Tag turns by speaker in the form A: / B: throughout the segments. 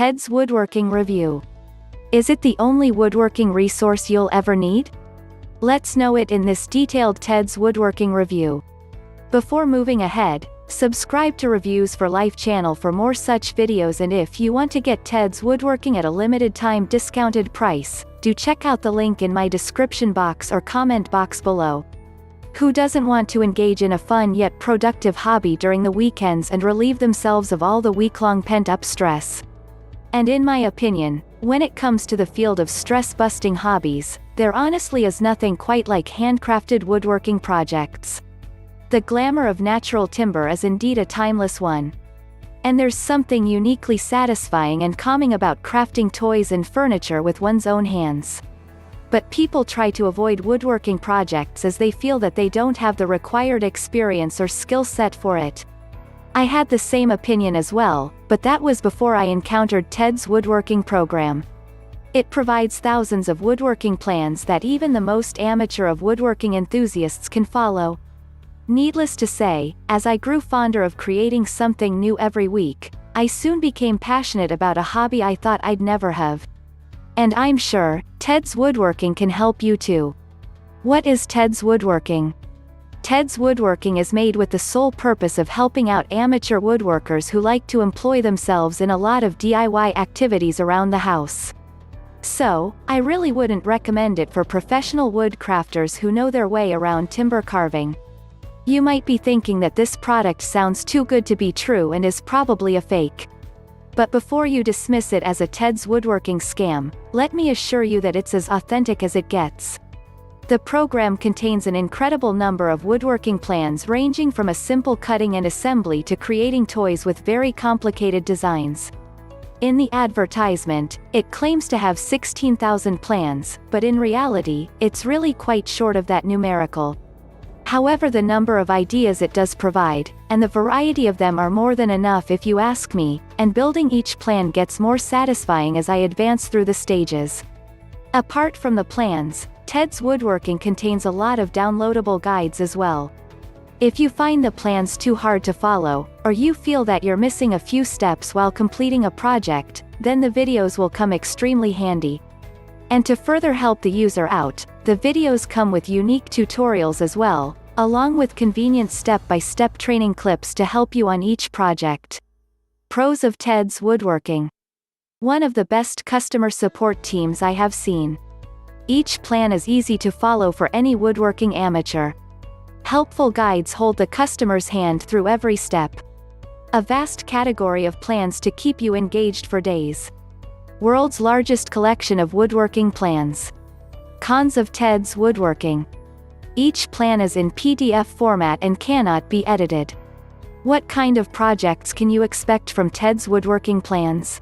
A: Teds Woodworking Review. Is it the only woodworking resource you'll ever need? Let's know it in this detailed Teds Woodworking Review. Before moving ahead, subscribe to Reviews for Life channel for more such videos, and if you want to get Teds Woodworking at a limited time discounted price, do check out the link in my description box or comment box below. Who doesn't want to engage in a fun yet productive hobby during the weekends and relieve themselves of all the week-long pent-up stress? And in my opinion, when it comes to the field of stress-busting hobbies, there honestly is nothing quite like handcrafted woodworking projects. The glamour of natural timber is indeed a timeless one. And there's something uniquely satisfying and calming about crafting toys and furniture with one's own hands. But people try to avoid woodworking projects as they feel that they don't have the required experience or skill set for it. I had the same opinion as well, but that was before I encountered Teds Woodworking program. It provides thousands of woodworking plans that even the most amateur of woodworking enthusiasts can follow. Needless to say, as I grew fonder of creating something new every week, I soon became passionate about a hobby I thought I'd never have. And I'm sure, Teds Woodworking can help you too. What is Teds Woodworking? Teds Woodworking is made with the sole purpose of helping out amateur woodworkers who like to employ themselves in a lot of DIY activities around the house. So, I really wouldn't recommend it for professional wood crafters who know their way around timber carving. You might be thinking that this product sounds too good to be true and is probably a fake. But before you dismiss it as a Teds Woodworking scam, let me assure you that it's as authentic as it gets. The program contains an incredible number of woodworking plans ranging from a simple cutting and assembly to creating toys with very complicated designs. In the advertisement, it claims to have 16,000 plans, but in reality, it's really quite short of that numerical. However, the number of ideas it does provide, and the variety of them are more than enough if you ask me, and building each plan gets more satisfying as I advance through the stages. Apart from the plans, Teds Woodworking contains a lot of downloadable guides as well. If you find the plans too hard to follow, or you feel that you're missing a few steps while completing a project, then the videos will come extremely handy. And to further help the user out, the videos come with unique tutorials as well, along with convenient step-by-step training clips to help you on each project. Pros of Teds Woodworking. One of the best customer support teams I have seen. Each plan is easy to follow for any woodworking amateur. Helpful guides hold the customer's hand through every step. A vast category of plans to keep you engaged for days. World's largest collection of woodworking plans. Cons of Teds Woodworking. Each plan is in PDF format and cannot be edited. What kind of projects can you expect from Teds Woodworking plans?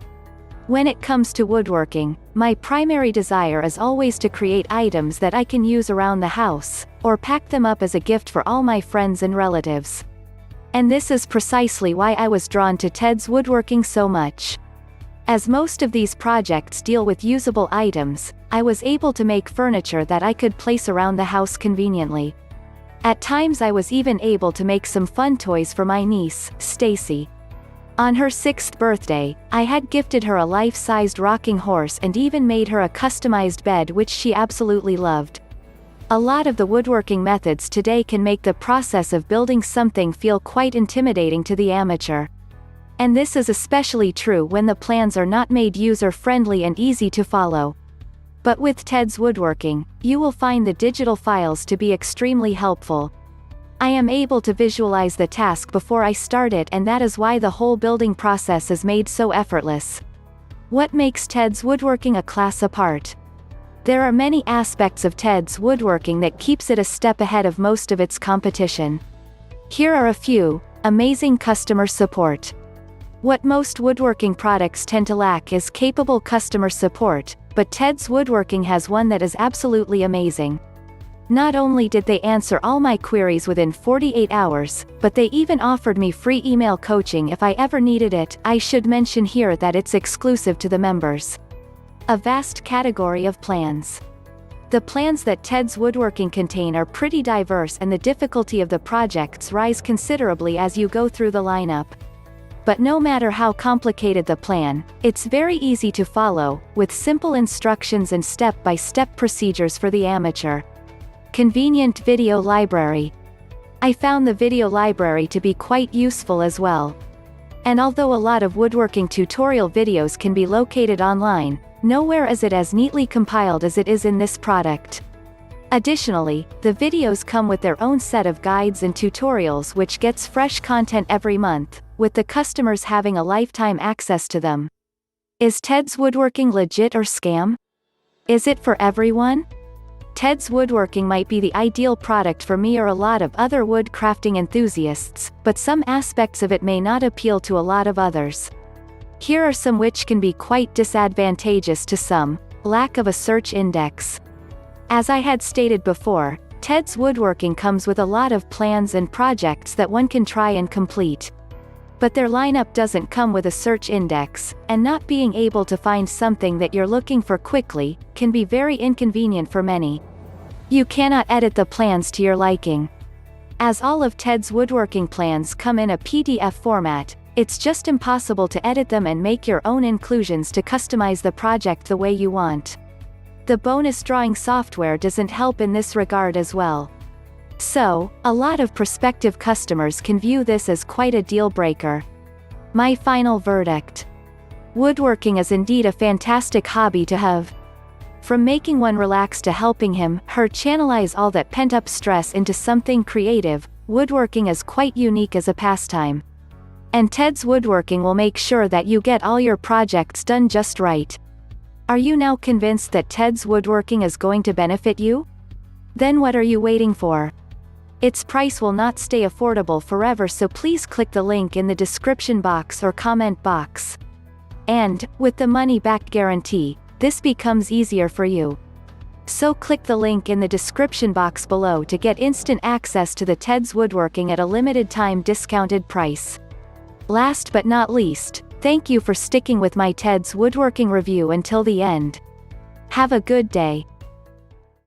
A: When it comes to woodworking, my primary desire is always to create items that I can use around the house, or pack them up as a gift for all my friends and relatives. And this is precisely why I was drawn to Teds Woodworking so much. As most of these projects deal with usable items, I was able to make furniture that I could place around the house conveniently. At times I was even able to make some fun toys for my niece, Stacy. On her 6th birthday, I had gifted her a life-sized rocking horse and even made her a customized bed which she absolutely loved. A lot of the woodworking methods today can make the process of building something feel quite intimidating to the amateur. And this is especially true when the plans are not made user-friendly and easy to follow. But with Teds Woodworking, you will find the digital files to be extremely helpful. I am able to visualize the task before I start it, and that is why the whole building process is made so effortless. What makes Teds Woodworking a class apart? There are many aspects of Teds Woodworking that keeps it a step ahead of most of its competition. Here are a few. Amazing customer support. What most woodworking products tend to lack is capable customer support, but Teds Woodworking has one that is absolutely amazing. Not only did they answer all my queries within 48 hours, but they even offered me free email coaching if I ever needed it. I should mention here that it's exclusive to the members. A vast category of plans. The plans that Teds Woodworking contain are pretty diverse, and the difficulty of the projects rise considerably as you go through the lineup. but no matter how complicated the plan, it's very easy to follow, with simple instructions and step-by-step procedures for the amateur. Convenient video library. I found the video library to be quite useful as well. And although a lot of woodworking tutorial videos can be located online, nowhere is it as neatly compiled as it is in this product. Additionally, the videos come with their own set of guides and tutorials which gets fresh content every month, with the customers having a lifetime access to them. Is Teds Woodworking legit or scam? Is it for everyone? Teds Woodworking might be the ideal product for me or a lot of other wood crafting enthusiasts, but some aspects of it may not appeal to a lot of others. Here are some which can be quite disadvantageous to some. Lack of a search index. As I had stated before, Teds Woodworking comes with a lot of plans and projects that one can try and complete. But their lineup doesn't come with a search index, and not being able to find something that you're looking for quickly can be very inconvenient for many. You cannot edit the plans to your liking. As all of Teds Woodworking plans come in a PDF format, it's just impossible to edit them and make your own inclusions to customize the project the way you want. The bonus drawing software doesn't help in this regard as well. So, a lot of prospective customers can view this as quite a deal breaker. My final verdict. Woodworking is indeed a fantastic hobby to have. From making one relax to helping him/her channelize all that pent-up stress into something creative, woodworking is quite unique as a pastime. And Teds Woodworking will make sure that you get all your projects done just right. Are you now convinced that Teds Woodworking is going to benefit you? Then what are you waiting for? Its price will not stay affordable forever, so please click the link in the description box or comment box. And, with the money-back guarantee, this becomes easier for you. So click the link in the description box below to get instant access to the Teds Woodworking at a limited time discounted price. Last but not least, thank you for sticking with my Teds Woodworking review until the end. Have a good day.